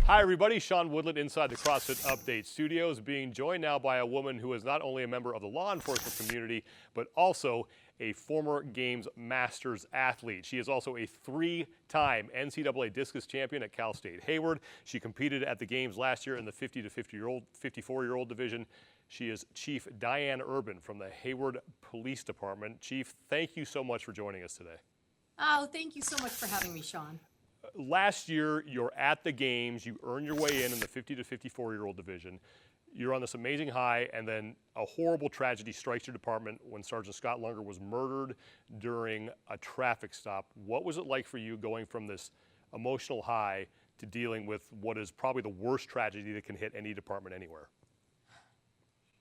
Hi, everybody. Sean Woodland inside the CrossFit Update Studios, being joined now by a woman who is not only a member of the law enforcement community, but also a former Games Masters athlete. She is also a three-time NCAA discus champion at Cal State Hayward. She competed at the Games last year in the 50 to 54-year-old division. She is Chief Diane Urban from the Hayward Police Department. Chief, thank you so much for joining us today. Oh, thank you so much for having me, Sean. Last year, you're at the Games, you earn your way in the 50 to 54-year-old division. You're on this amazing high, and then a horrible tragedy strikes your department when Sergeant Scott Lunger was murdered during a traffic stop. What was it like for you going from this emotional high to dealing with what is probably the worst tragedy that can hit any department anywhere?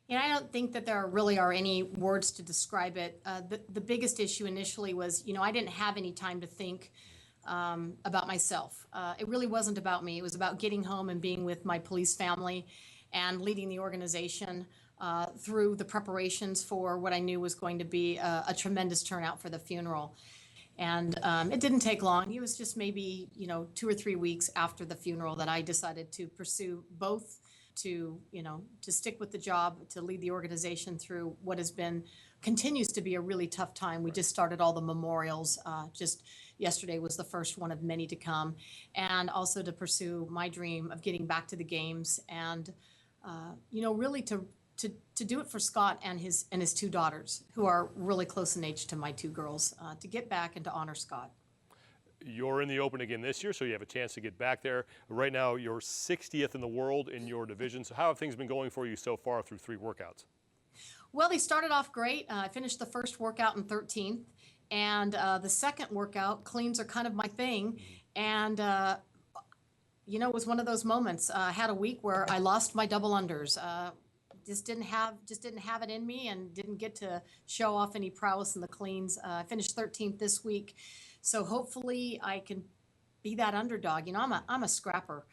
And I don't think that there really are any words to describe it. The biggest issue initially was, I didn't have any time to think about myself. It really wasn't about me. It was about getting home and being with my police family and leading the organization through the preparations for what I knew was going to be a tremendous turnout for the funeral. And it didn't take long. It was just maybe, 2 or 3 weeks after the funeral that I decided to pursue both to stick with the job, to lead the organization through what continues to be a really tough time. We just started all the memorials. Just yesterday was the first one of many to come, and also to pursue my dream of getting back to the Games and, really to do it for Scott and his two daughters, who are really close in age to my two girls, to get back and to honor Scott. You're in the Open again this year, so you have a chance to get back there. Right now, you're 60th in the world in your division. So how have things been going for you so far through 3 workouts? Well, they started off great. I finished the first workout in 13th, and the second workout, cleans are kind of my thing. And, it was one of those moments. I had a week where I lost my double unders. Just didn't have it in me and didn't get to show off any prowess in the cleans. I finished 13th this week. So hopefully I can be that underdog. I'm a scrapper.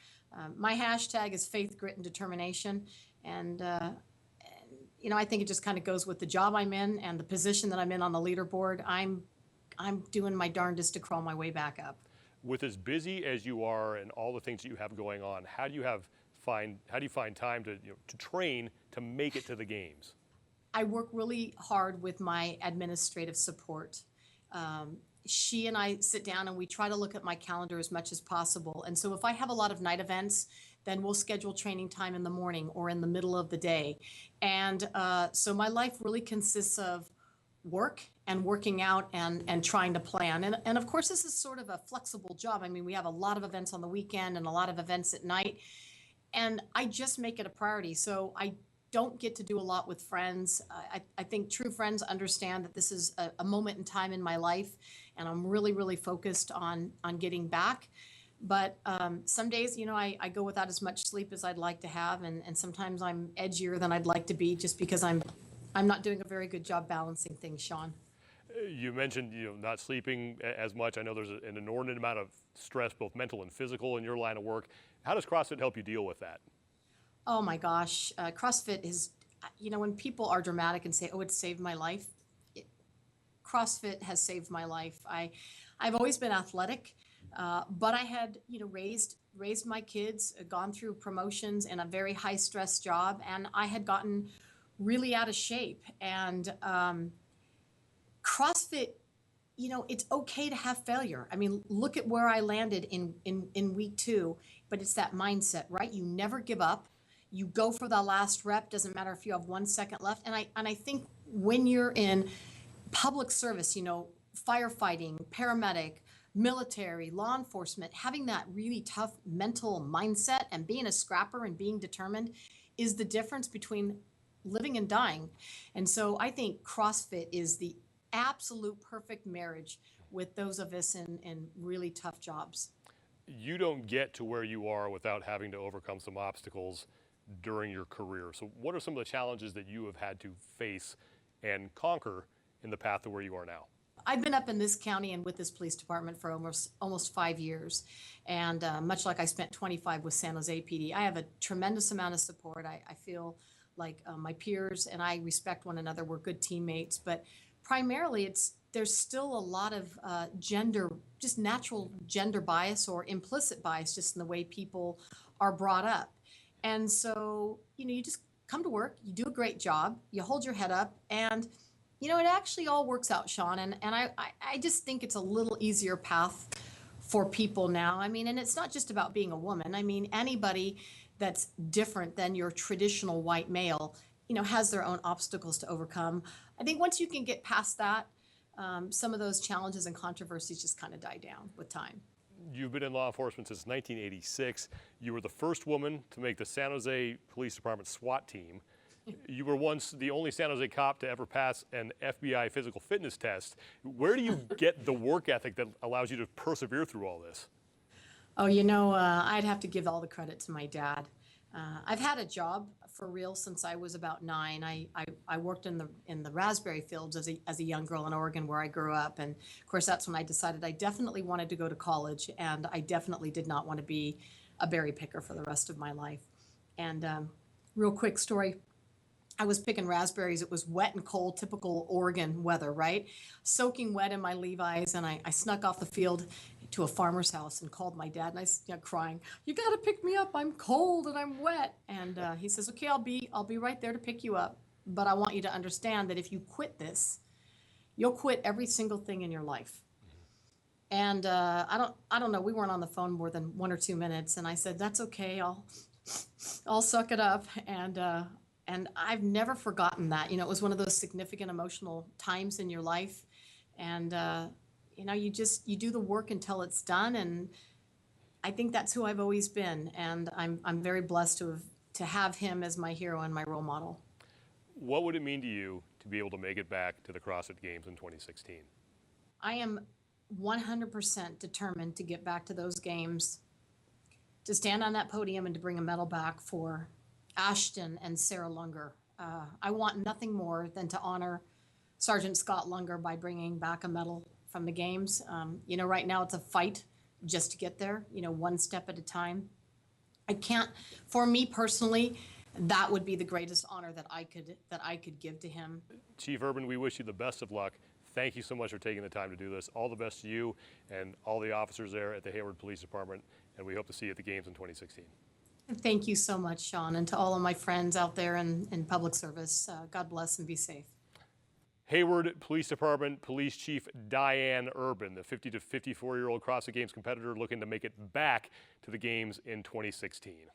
My hashtag is faith, grit, and determination. And I think it just kind of goes with the job I'm in and the position that I'm in on the leaderboard. I'm doing my darndest to crawl my way back up. With as busy as you are and all the things that you have going on, how do you find time to train to make it to the Games? I work really hard with my administrative support. She and I sit down and we try to look at my calendar as much as possible. And so if I have a lot of night events, then we'll schedule training time in the morning or in the middle of the day. And so my life really consists of work and working out and trying to plan. And of course, this is sort of a flexible job. I mean, we have a lot of events on the weekend and a lot of events at night. And I just make it a priority. So I don't get to do a lot with friends. I think true friends understand that this is a moment in time in my life, and I'm really, really focused on getting back. But some days, I go without as much sleep as I'd like to have, and sometimes I'm edgier than I'd like to be just because I'm not doing a very good job balancing things, Sean. You mentioned not sleeping as much. I know there's an inordinate amount of stress, both mental and physical, in your line of work. How does CrossFit help you deal with that? Oh my gosh, CrossFit is, when people are dramatic and say, oh, it saved my life, CrossFit has saved my life. I've always been athletic, but I had, raised my kids, gone through promotions in a very high stress job, and I had gotten really out of shape. And CrossFit, it's okay to have failure. I mean, look at where I landed in week 2, but it's that mindset, right? You never give up. You go for the last rep, doesn't matter if you have 1 second left. And I think when you're in public service, firefighting, paramedic, military, law enforcement, having that really tough mental mindset and being a scrapper and being determined is the difference between living and dying. And so I think CrossFit is the absolute perfect marriage with those of us in really tough jobs. You don't get to where you are without having to overcome some obstacles during your career. So what are some of the challenges that you have had to face and conquer in the path to where you are now? I've been up in this county and with this police department for almost 5 years. And much like I spent 25 with San Jose PD, I have a tremendous amount of support. I feel like my peers and I respect one another. We're good teammates. But primarily there's still a lot of just natural gender bias or implicit bias just in the way people are brought up. And so, you just come to work, you do a great job, you hold your head up, and, it actually all works out, Sean. And I just think it's a little easier path for people now. I mean, and it's not just about being a woman. I mean, anybody that's different than your traditional white male, has their own obstacles to overcome. I think once you can get past that, some of those challenges and controversies just kind of die down with time. You've been in law enforcement since 1986. You were the first woman to make the San Jose Police Department SWAT team. You were once the only San Jose cop to ever pass an FBI physical fitness test. Where do you get the work ethic that allows you to persevere through all this? Oh, I'd have to give all the credit to my dad. I've had a job for real since I was about 9. I worked in the raspberry fields as a young girl in Oregon, where I grew up, and of course that's when I decided I definitely wanted to go to college, and I definitely did not want to be a berry picker for the rest of my life. And real quick story. I was picking raspberries. It was wet and cold, typical Oregon weather, right? Soaking wet in my Levi's, and I snuck off the field to a farmer's house and called my dad, and I was crying, "You got to pick me up. I'm cold and I'm wet." And he says, "Okay, I'll be right there to pick you up. But I want you to understand that if you quit this, you'll quit every single thing in your life." And I don't know. We weren't on the phone more than 1 or 2 minutes, and I said, "That's okay. I'll suck it up." And I've never forgotten that. It was one of those significant emotional times in your life. And, you do the work until it's done. And I think that's who I've always been. And I'm very blessed to have him as my hero and my role model. What would it mean to you to be able to make it back to the CrossFit Games in 2016? I am 100% determined to get back to those games, to stand on that podium and to bring a medal back for Ashton and Sarah Lunger. I want nothing more than to honor Sergeant Scott Lunger by bringing back a medal from the games. Right now it's a fight just to get there, one step at a time. For me personally, that would be the greatest honor that I could give to him. Chief Urban, we wish you the best of luck. Thank you so much for taking the time to do this. All the best to you and all the officers there at the Hayward Police Department, and we hope to see you at the games in 2016. Thank you so much, Sean, and to all of my friends out there in public service. God bless and be safe. Hayward Police Department Police Chief Diane Urban, the 50 to 54-year-old CrossFit Games competitor looking to make it back to the games in 2016.